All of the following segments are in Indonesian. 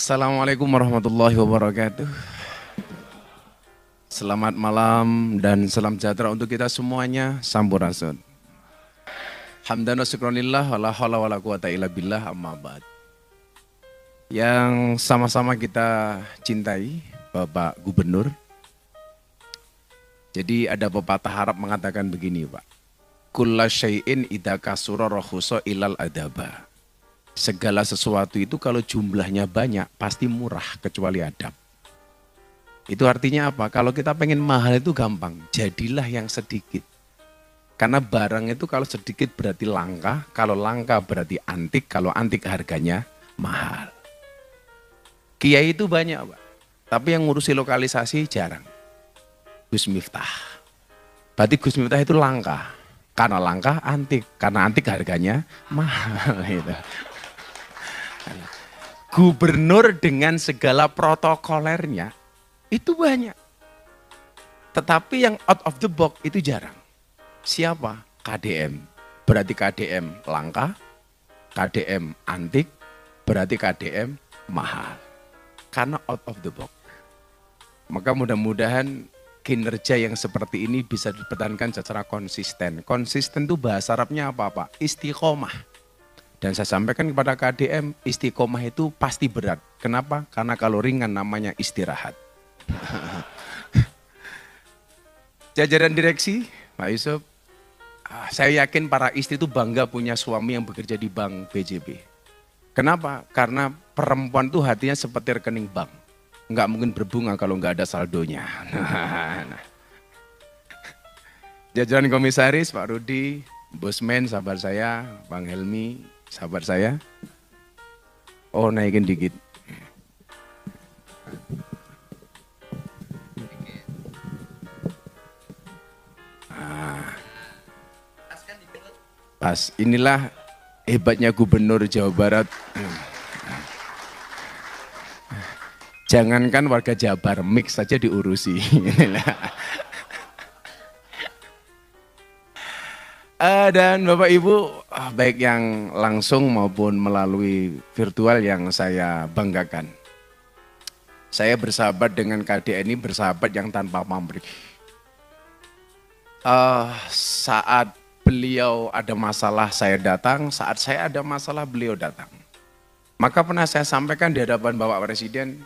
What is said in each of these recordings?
Assalamualaikum warahmatullahi wabarakatuh. Selamat malam dan salam sejahtera untuk kita semuanya. Sampurasun. Hamdan wa syukranillah wala haula wala quwata illa billah amma ba'd. Yang sama-sama kita cintai Bapak Gubernur. Jadi ada pepatah Arab mengatakan begini, Pak. Kulla syai'in idza kasura rakhusa ilal adaba. Segala sesuatu itu kalau jumlahnya banyak pasti murah kecuali adab. Itu artinya apa? Kalau kita pengen mahal itu gampang, jadilah yang sedikit. Karena barang itu kalau sedikit berarti langka, kalau langka berarti antik, kalau antik harganya mahal. Kiai itu banyak, Pak. Tapi yang ngurusi lokalisasi jarang. Gus Miftah. Berarti Gus Miftah itu langka. Karena langka antik, karena antik harganya mahal gitu. Gubernur dengan segala protokolernya itu banyak. Tetapi yang out of the box itu jarang. Siapa? KDM. Berarti KDM langka, KDM antik, berarti KDM mahal. Karena out of the box. Maka mudah-mudahan kinerja yang seperti ini bisa dipertahankan secara konsisten. Konsisten itu bahasa Arabnya apa, Pak? Istiqomah. Dan saya sampaikan kepada KDM, istiqomah itu pasti berat. Kenapa? Karena kalau ringan namanya istirahat. Jajaran direksi, Pak Yusuf, saya yakin para istri itu bangga punya suami yang bekerja di bank BJB. Kenapa? Karena perempuan itu hatinya seperti rekening bank. Nggak mungkin berbunga kalau nggak ada saldonya. Jajaran komisaris, Pak Rudi, Bosmen, sahabat saya, Bang Helmi, sahabat saya. Oh, naikin dikit. Pas, inilah hebatnya Gubernur Jawa Barat. Jangankan warga Jabar, mix saja diurusi. Dan Bapak Ibu, baik yang langsung maupun melalui virtual yang saya banggakan. Saya bersahabat dengan KDN ini bersahabat yang tanpa pamrih. Saat beliau ada masalah saya datang, saat saya ada masalah beliau datang. Maka pernah saya sampaikan di hadapan Bapak Presiden,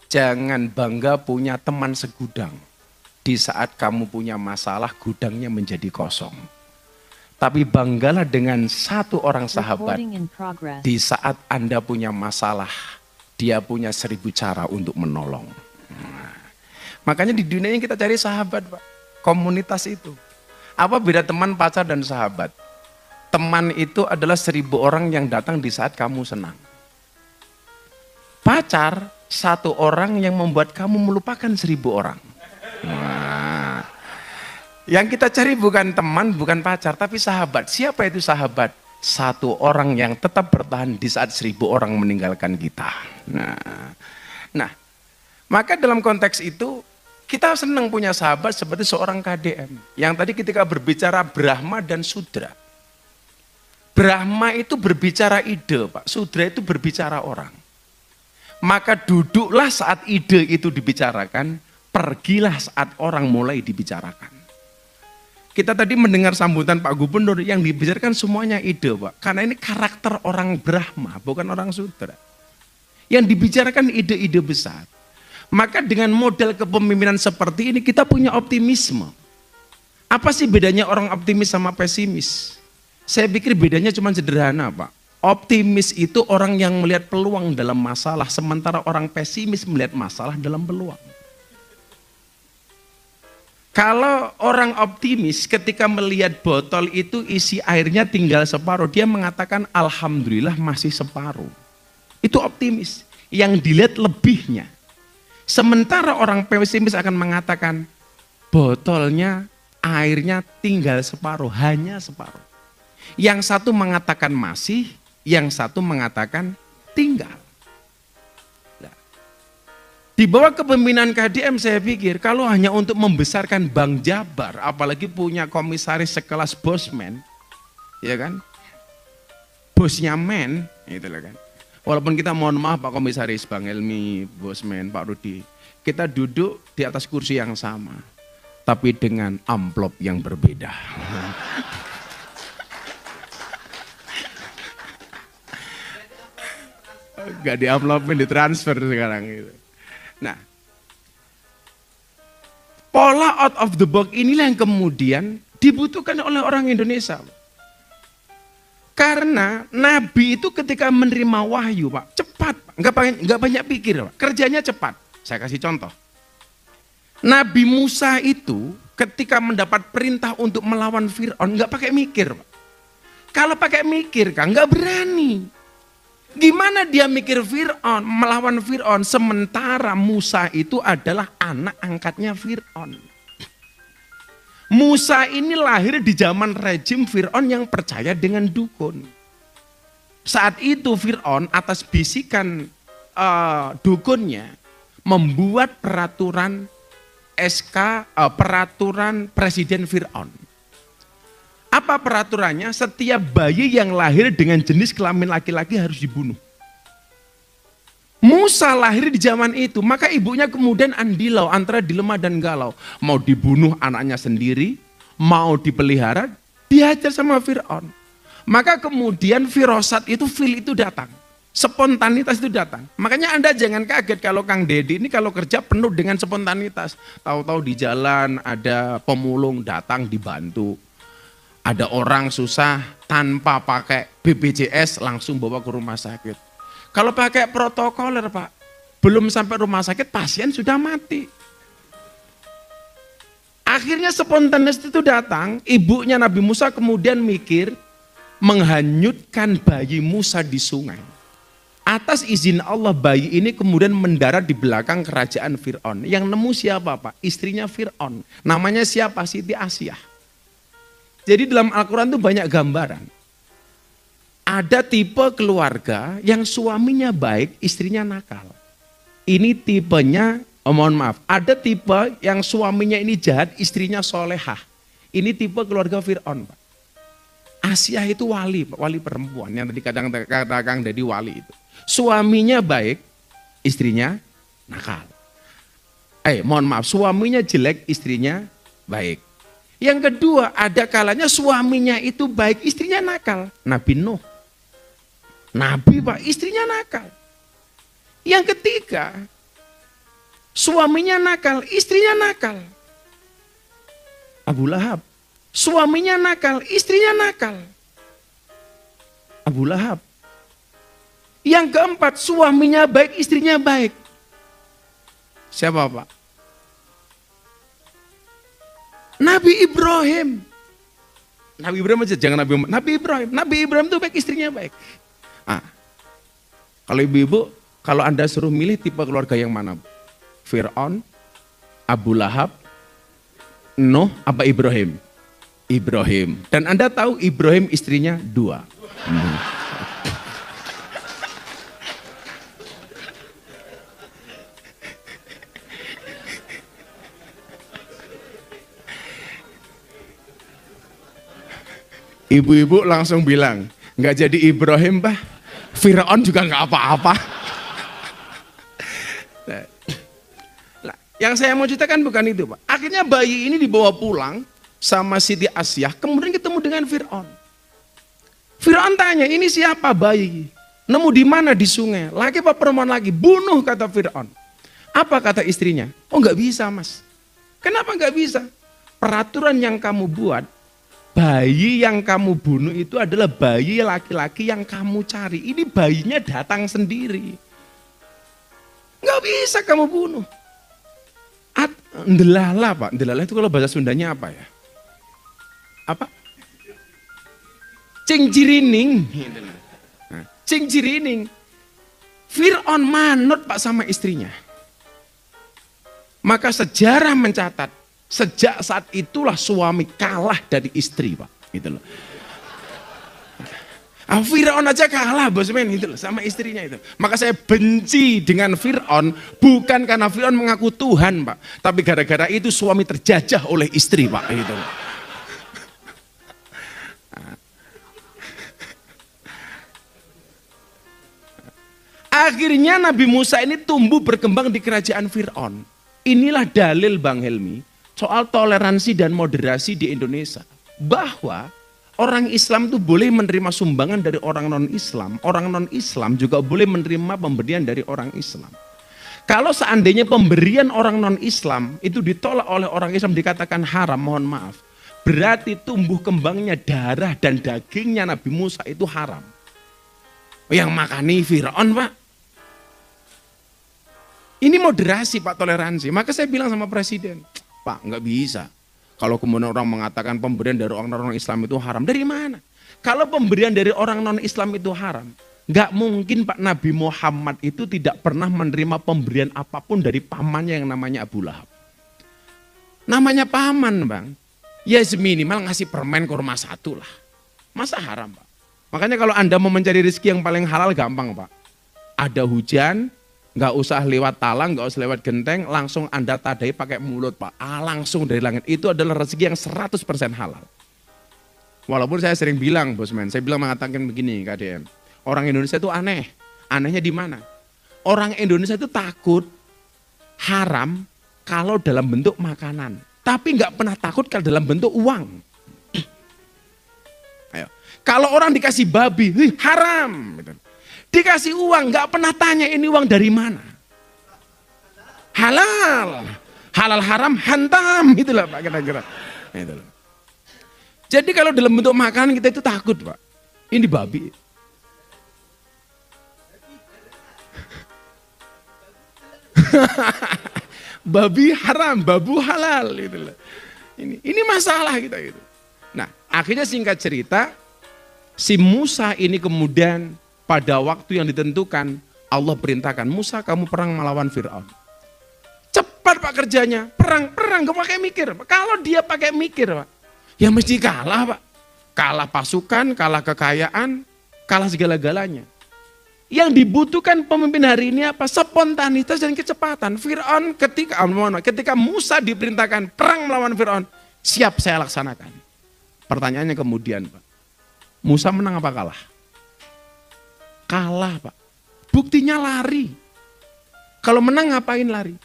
jangan bangga punya teman segudang. Di saat kamu punya masalah, gudangnya menjadi kosong. Tapi banggalah dengan satu orang sahabat. Di saat Anda punya masalah, dia punya 1000 cara untuk menolong. Makanya di dunia ini kita cari sahabat, Pak. Komunitas itu. Apa beda teman, pacar, dan sahabat? Teman itu adalah 1000 orang yang datang di saat kamu senang. Pacar, satu orang yang membuat kamu melupakan 1000 orang. Yang kita cari bukan teman, bukan pacar, tapi sahabat. Siapa itu sahabat? Satu orang yang tetap bertahan di saat 1000 orang meninggalkan kita. Nah, maka dalam konteks itu, kita senang punya sahabat seperti seorang KDM. Yang tadi ketika berbicara Brahma dan Sudra. Brahma itu berbicara ide, Pak. Sudra itu berbicara orang. Maka duduklah saat ide itu dibicarakan, pergilah saat orang mulai dibicarakan. Kita tadi mendengar sambutan Pak Gubernur yang dibicarakan semuanya ide, Pak. Karena ini karakter orang Brahma, bukan orang Sudra. Yang dibicarakan ide-ide besar. Maka dengan model kepemimpinan seperti ini kita punya optimisme. Apa sih bedanya orang optimis sama pesimis? Saya pikir bedanya cuma sederhana, Pak. Optimis itu orang yang melihat peluang dalam masalah, sementara orang pesimis melihat masalah dalam peluang. Kalau orang optimis ketika melihat botol itu isi airnya tinggal separuh, dia mengatakan alhamdulillah masih separuh. Itu optimis, yang dilihat lebihnya. Sementara orang pesimis akan mengatakan botolnya airnya tinggal separuh, hanya separuh. Yang satu mengatakan masih, yang satu mengatakan tinggal. Di bawah kepemimpinan KDM saya pikir kalau hanya untuk membesarkan Bank Jabar, apalagi punya komisaris sekelas Bosman, ya kan? Bosnya men, gitu kan. Walaupun kita mohon maaf Pak Komisaris, Bang Helmi, Bosman, Pak Rudi, kita duduk di atas kursi yang sama, tapi dengan amplop yang berbeda. Gak di amplopin, ditransfer sekarang gitu. Nah, pola out of the box inilah yang kemudian dibutuhkan oleh orang Indonesia. Karena Nabi itu ketika menerima wahyu, Pak, cepat, nggak banyak pikir, Pak. Kerjanya cepat. Saya kasih contoh. Nabi Musa itu ketika mendapat perintah untuk melawan Fir'aun, nggak pakai mikir, Pak. Kalau pakai mikir, kan nggak berani. Gimana dia mikir Fir'aun, melawan Fir'aun, sementara Musa itu adalah anak angkatnya Fir'aun. Musa ini lahir di zaman rejim Fir'aun yang percaya dengan dukun. Saat itu Fir'aun atas bisikan dukunnya membuat peraturan peraturan Presiden Fir'aun. Apa peraturannya? Setiap bayi yang lahir dengan jenis kelamin laki-laki harus dibunuh. Musa lahir di zaman itu, maka ibunya kemudian andilau antara dilema dan galau. Mau dibunuh anaknya sendiri, mau dipelihara, dihajar sama Fir'aun. Maka kemudian firosat itu, feel itu datang. Spontanitas itu datang. Makanya Anda jangan kaget kalau Kang Deddy ini kalau kerja penuh dengan spontanitas. Tahu-tahu di jalan ada pemulung datang dibantu. Ada orang susah tanpa pakai BPJS langsung bawa ke rumah sakit. Kalau pakai protokoler Pak, belum sampai rumah sakit pasien sudah mati. Akhirnya spontanis itu datang, ibunya Nabi Musa kemudian mikir menghanyutkan bayi Musa di sungai. Atas izin Allah bayi ini kemudian mendarat di belakang kerajaan Fir'aun. Yang nemu siapa Pak? Istrinya Fir'aun. Namanya siapa? Siti Asyah. Jadi dalam Al-Quran itu banyak gambaran. Ada tipe keluarga yang suaminya baik, istrinya nakal. Ini tipenya, mohon maaf, ada tipe yang suaminya ini jahat, istrinya solehah. Ini tipe keluarga Fir'aun, Pak. Asyah itu wali, Pak, wali perempuan yang tadi kadang-kadang jadi wali itu. Suaminya baik, istrinya nakal. Mohon maaf, suaminya jelek, istrinya baik. Yang kedua, ada kalanya suaminya itu baik, istrinya nakal. Nabi Nuh. Nabi Pak, istrinya nakal. Yang ketiga, suaminya nakal, istrinya nakal. Abu Lahab. Suaminya nakal, istrinya nakal. Abu Lahab. Yang keempat, suaminya baik, istrinya baik. Siapa Pak? Nabi Ibrahim. Nabi Ibrahim aja, jangan Nabi Muhammad. Nabi Ibrahim. Nabi Ibrahim itu baik, istrinya baik. Nah, kalau ibu-ibu, kalau Anda suruh milih tipe keluarga yang mana? Fir'aun, Abu Lahab, Nuh, apa Ibrahim? Ibrahim. Dan Anda tahu Ibrahim istrinya 2. Ibu-ibu langsung bilang, nggak jadi Ibrahim Pak. Fir'aun juga nggak apa-apa. Nah, yang saya mau ceritakan bukan itu Pak. Akhirnya bayi ini dibawa pulang sama Siti Asyah, kemudian ketemu dengan Fir'aun. Fir'aun tanya, ini siapa bayi? Nemu di mana? Di sungai. Laki apa perempuan lagi? Bunuh kata Fir'aun. Apa kata istrinya? Oh nggak bisa Mas. Kenapa nggak bisa? Peraturan yang kamu buat, bayi yang kamu bunuh itu adalah bayi laki-laki yang kamu cari. Ini bayinya datang sendiri. Nggak bisa kamu bunuh. Ndelala Pak. Ndelala itu kalau bahasa Sundanya apa ya? Apa? Cingjirining. Cingjirining. Fir'aun manut Pak sama istrinya. Maka sejarah mencatat, sejak saat itulah suami kalah dari istri Pak. Gitu loh. Fir'aun aja kalah bosmen gitu loh, sama istrinya itu. Maka saya benci dengan Fir'aun bukan karena Fir'aun mengaku Tuhan Pak. Tapi gara-gara itu suami terjajah oleh istri Pak. Gitu loh. Akhirnya Nabi Musa ini tumbuh berkembang di kerajaan Fir'aun. Inilah dalil Bang Helmi soal toleransi dan moderasi di Indonesia. Bahwa orang Islam itu boleh menerima sumbangan dari orang non-Islam. Orang non-Islam juga boleh menerima pemberian dari orang Islam. Kalau seandainya pemberian orang non-Islam itu ditolak oleh orang Islam dikatakan haram, mohon maaf. Berarti tumbuh kembangnya darah dan dagingnya Nabi Musa itu haram. Yang makani Fir'aun, Pak. Ini moderasi, Pak, toleransi. Maka saya bilang sama Presiden, Pak, nggak bisa. Kalau kemudian orang mengatakan pemberian dari orang non-Islam itu haram, dari mana? Kalau pemberian dari orang non-Islam itu haram, nggak mungkin Pak Nabi Muhammad itu tidak pernah menerima pemberian apapun dari pamannya yang namanya Abu Lahab. Namanya paman, Bang. Ya minimal ngasih permen kurma 1 lah. Masa haram, Pak? Makanya kalau Anda mau mencari rezeki yang paling halal gampang, Pak. Ada hujan, nggak usah lewat talang, nggak usah lewat genteng, langsung Anda tadai pakai mulut, Pak. Langsung dari langit. Itu adalah rezeki yang 100% halal. Walaupun saya sering bilang, Bosman, saya bilang mengatakan begini, KDM. Orang Indonesia itu aneh. Anehnya di mana? Orang Indonesia itu takut haram kalau dalam bentuk makanan. Tapi nggak pernah takut kalau dalam bentuk uang. Ayo. Kalau orang dikasih babi, haram. Dikasih uang, nggak pernah tanya ini uang dari mana. Halal. Halal haram, hantam. Itulah Pak kira-kira. Itulah. Jadi kalau dalam bentuk makanan kita itu takut, Pak. Ini babi. Babi haram, babu halal. Itulah. Ini masalah kita gitu. Nah, akhirnya singkat cerita, si Musa ini kemudian pada waktu yang ditentukan, Allah perintahkan, Musa kamu perang melawan Fir'aun. Cepat Pak kerjanya, perang, gak pakai mikir. Kalau dia pakai mikir, Pak, ya mesti kalah, Pak. Kalah pasukan, kalah kekayaan, kalah segala-galanya. Yang dibutuhkan pemimpin hari ini apa? Spontanitas dan kecepatan. Fir'aun ketika Musa diperintahkan perang melawan Fir'aun, siap saya laksanakan. Pertanyaannya kemudian, Pak, Musa menang apa kalah? Kalah, Pak. Buktinya lari. Kalau menang ngapain lari?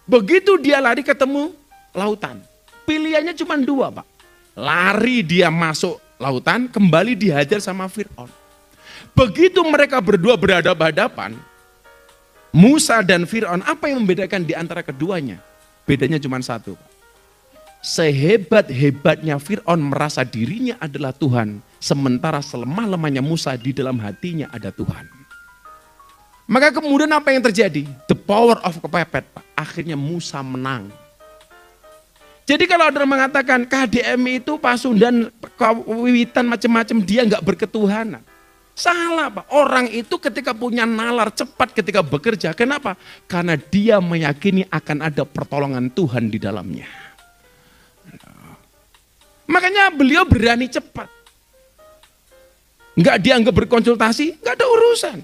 Begitu dia lari ketemu lautan. Pilihannya cuma 2, Pak. Lari dia masuk lautan, kembali dihajar sama Fir'aun. Begitu mereka berdua berhadapan-hadapan, Musa dan Fir'aun, apa yang membedakan di antara keduanya? Bedanya cuma 1, Pak. Sehebat-hebatnya Fir'aun merasa dirinya adalah Tuhan, sementara selemah-lemahnya Musa di dalam hatinya ada Tuhan. Maka kemudian apa yang terjadi? The power of kepepet, Pak. Akhirnya Musa menang. Jadi kalau ada orang mengatakan KDM itu Pasundan, Wiwitan macam-macam, dia nggak berketuhanan. Salah, Pak. Orang itu ketika punya nalar cepat ketika bekerja. Kenapa? Karena dia meyakini akan ada pertolongan Tuhan di dalamnya. Makanya beliau berani cepat. Enggak dianggap berkonsultasi, enggak ada urusan.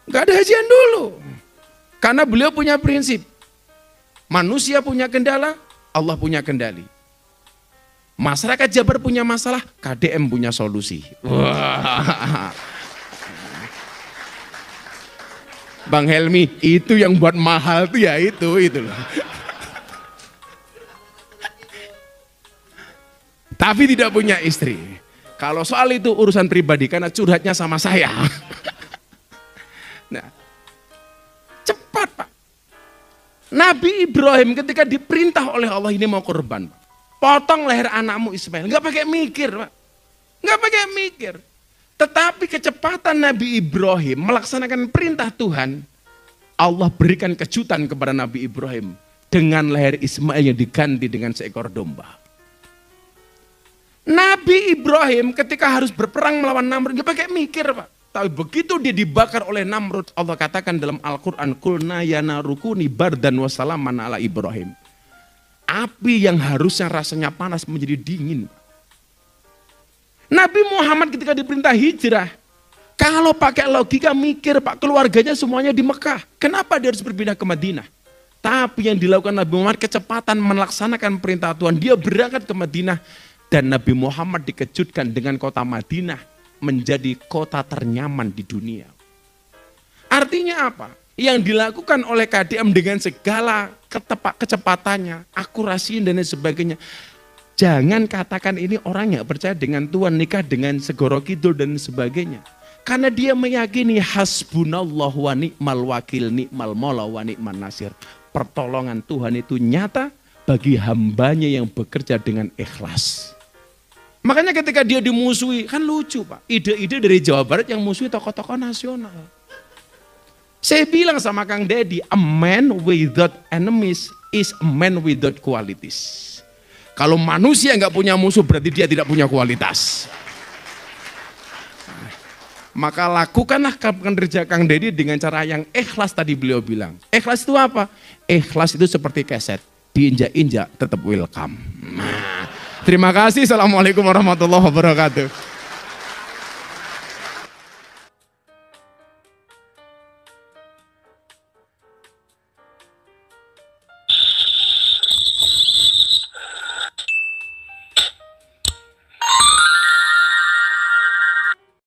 Enggak ada hajian dulu. Karena beliau punya prinsip. Manusia punya kendala, Allah punya kendali. Masyarakat Jabar punya masalah, KDM punya solusi. Wah. Bang Helmi, itu yang buat mahal tuh ya itu loh. Tapi tidak punya istri. Kalau soal itu urusan pribadi karena curhatnya sama saya. Nah, cepat, Pak. Nabi Ibrahim ketika diperintah oleh Allah ini mau korban, Pak. Potong leher anakmu Ismail. Nggak pakai mikir, Pak. Nggak pakai mikir. Tetapi kecepatan Nabi Ibrahim melaksanakan perintah Tuhan, Allah berikan kejutan kepada Nabi Ibrahim dengan leher Ismail yang diganti dengan seekor domba. Nabi Ibrahim ketika harus berperang melawan Namrud, nggak pakai mikir, Pak. Tapi begitu dia dibakar oleh Namrud, Allah katakan dalam Al-Quran, Kulna yana rukuni bardan wassalaman ala Ibrahim. Api yang harusnya rasanya panas menjadi dingin. Nabi Muhammad ketika diperintah hijrah, kalau pakai logika mikir, Pak, keluarganya semuanya di Mekah. Kenapa dia harus berpindah ke Madinah? Tapi yang dilakukan Nabi Muhammad kecepatan melaksanakan perintah Tuhan. Dia berangkat ke Madinah. Dan Nabi Muhammad dikejutkan dengan kota Madinah menjadi kota ternyaman di dunia. Artinya apa? Yang dilakukan oleh KDM dengan segala kecepatannya, akurasi dan lain sebagainya. Jangan katakan ini orang yang percaya dengan Tuhan, nikah dengan segoro kidul dan sebagainya. Karena dia meyakini hasbunallah wa ni'mal wakil, ni'mal maula wa ni'man nasir. Pertolongan Tuhan itu nyata bagi hambanya yang bekerja dengan ikhlas. Makanya ketika dia dimusuhi, kan lucu Pak. Ide-ide dari Jawa Barat yang musuhi tokoh-tokoh nasional. Saya bilang sama Kang Deddy, a man without enemies is a man without qualities. Kalau manusia nggak punya musuh berarti dia tidak punya kualitas. Maka lakukanlah kerja Kang Deddy dengan cara yang ikhlas tadi beliau bilang. Ikhlas itu apa? Ikhlas itu seperti keset, diinjak-injak tetap welcome. Nah, terima kasih. Assalamualaikum warahmatullahi wabarakatuh.